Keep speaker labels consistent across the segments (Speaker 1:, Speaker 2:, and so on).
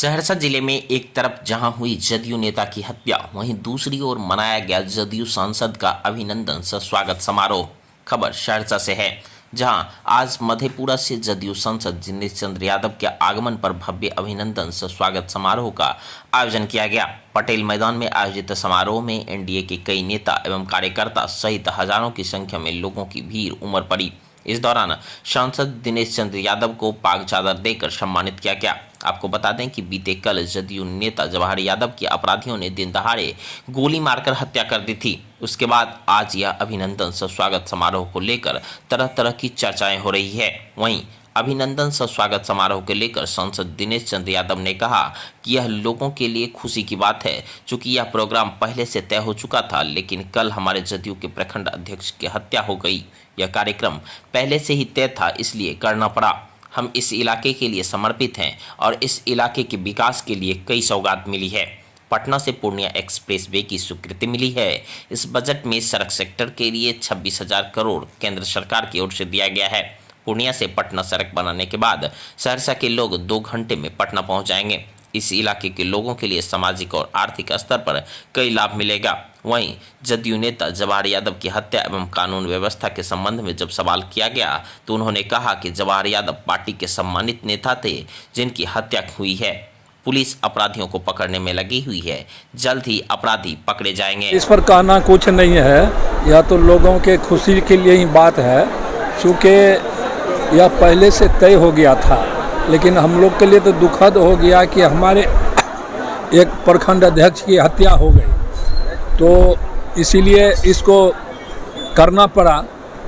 Speaker 1: सहरसा जिले में एक तरफ जहां हुई जदयू नेता की हत्या, वहीं दूसरी ओर मनाया गया जदयू सांसद का अभिनंदन सह स्वागत समारोह। खबर सहरसा से है, जहां आज मधेपुरा से जदयू सांसद दिनेश चंद्र यादव के आगमन पर भव्य अभिनंदन सह स्वागत समारोह का आयोजन किया गया। पटेल मैदान में आयोजित समारोह में एनडीए के कई नेता एवं कार्यकर्ता सहित हजारों की संख्या में लोगों की भीड़ उमड़ पड़ी। इस दौरान सांसद दिनेश चंद्र यादव को पाग चादर देकर सम्मानित किया गया। आपको बता दें कि बीते कल जदयू नेता जवाहर यादव की अपराधियों ने दिन दहाड़े गोली मारकर हत्या कर दी थी। उसके बाद आज यह अभिनंदन सह स्वागत समारोह को लेकर तरह तरह की चर्चाएं हो रही है। वहीं अभिनंदन सह स्वागत समारोह को लेकर सांसद दिनेश चंद्र यादव ने कहा कि यह लोगों के लिए खुशी की बात है, चूंकि यह प्रोग्राम पहले से तय हो चुका था, लेकिन कल हमारे जदयू के प्रखंड अध्यक्ष की हत्या हो गई। यह कार्यक्रम पहले से ही तय था, इसलिए करना पड़ा। हम इस इलाके के लिए समर्पित हैं और इस इलाके के विकास के लिए कई सौगात मिली है। पटना से पूर्णिया एक्सप्रेस वे की स्वीकृति मिली है। इस बजट में सड़क सेक्टर के लिए 26,000 करोड़ केंद्र सरकार की ओर से दिया गया है। पूर्णिया से पटना सड़क बनाने के बाद सहरसा के लोग 2 घंटे में पटना पहुंच जाएंगे। इस इलाके के लोगों के लिए सामाजिक और आर्थिक स्तर पर कई लाभ मिलेगा। वहीं जदयू नेता जवाहर यादव की हत्या एवं कानून व्यवस्था के संबंध में जब सवाल किया गया तो उन्होंने कहा कि जवाहर यादव पार्टी के सम्मानित नेता थे, जिनकी हत्या हुई है। पुलिस अपराधियों को पकड़ने में लगी हुई है, जल्द ही अपराधी पकड़े जाएंगे।
Speaker 2: इस पर कहना कुछ नहीं है, यह तो लोगों के खुशी के लिए ही बात है, क्योंकि यह पहले से तय हो गया था। लेकिन हम लोग के लिए तो दुखद हो गया कि हमारे एक प्रखंड अध्यक्ष की हत्या हो गई, तो इसीलिए इसको करना पड़ा।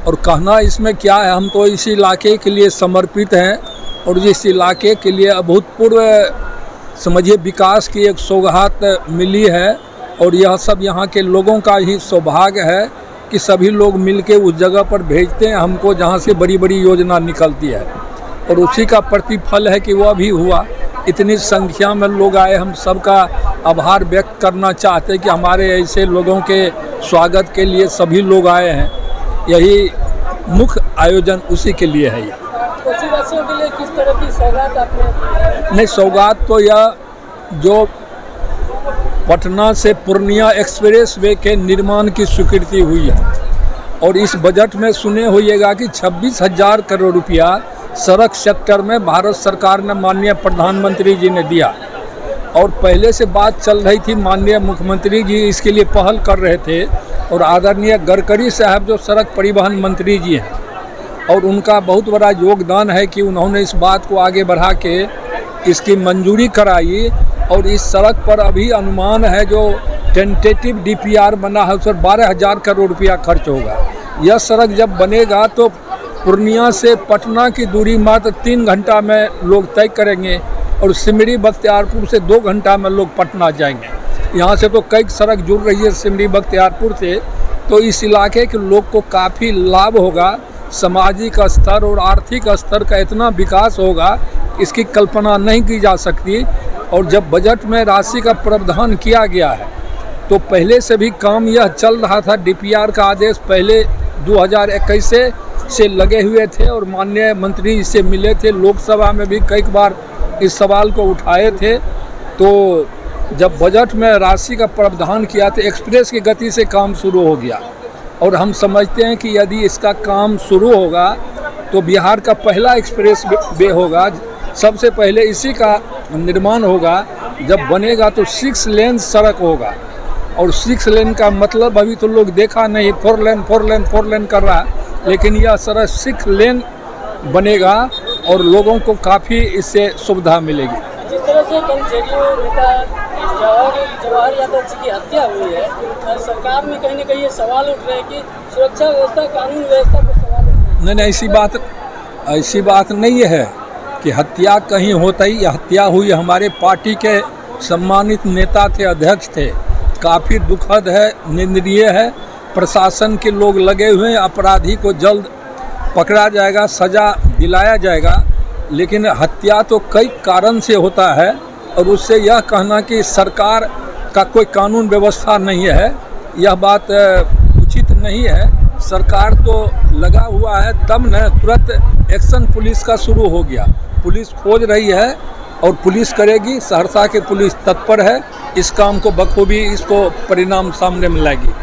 Speaker 2: और कहना इसमें क्या है, हम तो इस इलाके के लिए समर्पित हैं और इस इलाके के लिए अभूतपूर्व समझिए विकास की एक सौगात मिली है। और यह सब यहाँ के लोगों का ही सौभाग्य है कि सभी लोग मिलके उस जगह पर भेजते हैं हमको जहाँ से बड़ी बड़ी योजना निकलती है, और उसी का प्रतिफल है कि वह भी हुआ। इतनी संख्या में लोग आए, हम सबका आभार व्यक्त करना चाहते हैं कि हमारे ऐसे लोगों के स्वागत के लिए सभी लोग आए हैं। यही मुख्य आयोजन उसी के लिए है।
Speaker 3: कोसीवासियों के लिए किस तरह की सौगात आपने?
Speaker 2: नहीं, सौगात तो यह जो पटना से पूर्णिया एक्सप्रेस वे के निर्माण की स्वीकृति हुई है, और इस बजट में सुने होइएगा कि 26,000 करोड़ रुपया सड़क सेक्टर में भारत सरकार ने माननीय प्रधानमंत्री जी ने दिया। और पहले से बात चल रही थी, माननीय मुख्यमंत्री जी इसके लिए पहल कर रहे थे, और आदरणीय गडकरी साहब जो सड़क परिवहन मंत्री जी हैं, और उनका बहुत बड़ा योगदान है कि उन्होंने इस बात को आगे बढ़ा के इसकी मंजूरी कराई। और इस सड़क पर अभी अनुमान है जो टेंटेटिव डीपीआर बना है, उस पर 12,000 करोड़ रुपया खर्च होगा। यह सड़क जब बनेगा तो पूर्णिया से पटना की दूरी मात्र 3 घंटा में लोग तय करेंगे, और सिमरी बख्तियारपुर से 2 घंटा में लोग पटना जाएंगे। यहाँ से तो कई सड़क जुड़ रही है सिमरी बख्तियारपुर से, तो इस इलाके के लोग को काफ़ी लाभ होगा। सामाजिक स्तर और आर्थिक स्तर का इतना विकास होगा, इसकी कल्पना नहीं की जा सकती। और जब बजट में राशि का प्रावधान किया गया है, तो पहले से भी काम यह चल रहा था। डीपीआर का आदेश पहले 2021 से लगे हुए थे, और माननीय मंत्री से मिले थे, लोकसभा में भी कई बार इस सवाल को उठाए थे। तो जब बजट में राशि का प्रावधान किया तो एक्सप्रेस की गति से काम शुरू हो गया। और हम समझते हैं कि यदि इसका काम शुरू होगा तो बिहार का पहला एक्सप्रेस वे होगा। सबसे पहले इसी का निर्माण होगा। जब बनेगा तो 6 लेन सड़क होगा, और 6 लेन का मतलब अभी तो लोग देखा नहीं, 4 लेन कर रहा, लेकिन यह सड़क 6 लेन बनेगा और लोगों को काफ़ी इससे सुविधा मिलेगी।
Speaker 3: जिस तरह से कल जदयू नेता जवाहर यादव जी की हत्या हुई है, सरकार में कहीं ना कहीं ये सवाल उठ रहे हैं कि सुरक्षा व्यवस्था, कानून व्यवस्था पर सवाल उठ रहे हैं।
Speaker 2: नहीं, ऐसी बात नहीं है कि हत्या कहीं होता ही। हत्या हुई हमारे पार्टी के सम्मानित नेता थे, अध्यक्ष थे। काफ़ी दुखद है, निंदनीय है। प्रशासन के लोग लगे हुए हैं, अपराधी को जल्द पकड़ा जाएगा, सज़ा दिलाया जाएगा। लेकिन हत्या तो कई कारण से होता है, और उससे यह कहना कि सरकार का कोई कानून व्यवस्था नहीं है, यह बात उचित नहीं है। सरकार तो लगा हुआ है, तब न तुरंत एक्शन पुलिस का शुरू हो गया। पुलिस खोज रही है और पुलिस करेगी। सहरसा की पुलिस तत्पर है, इस काम को बखूबी इसको परिणाम सामने में लाएगी।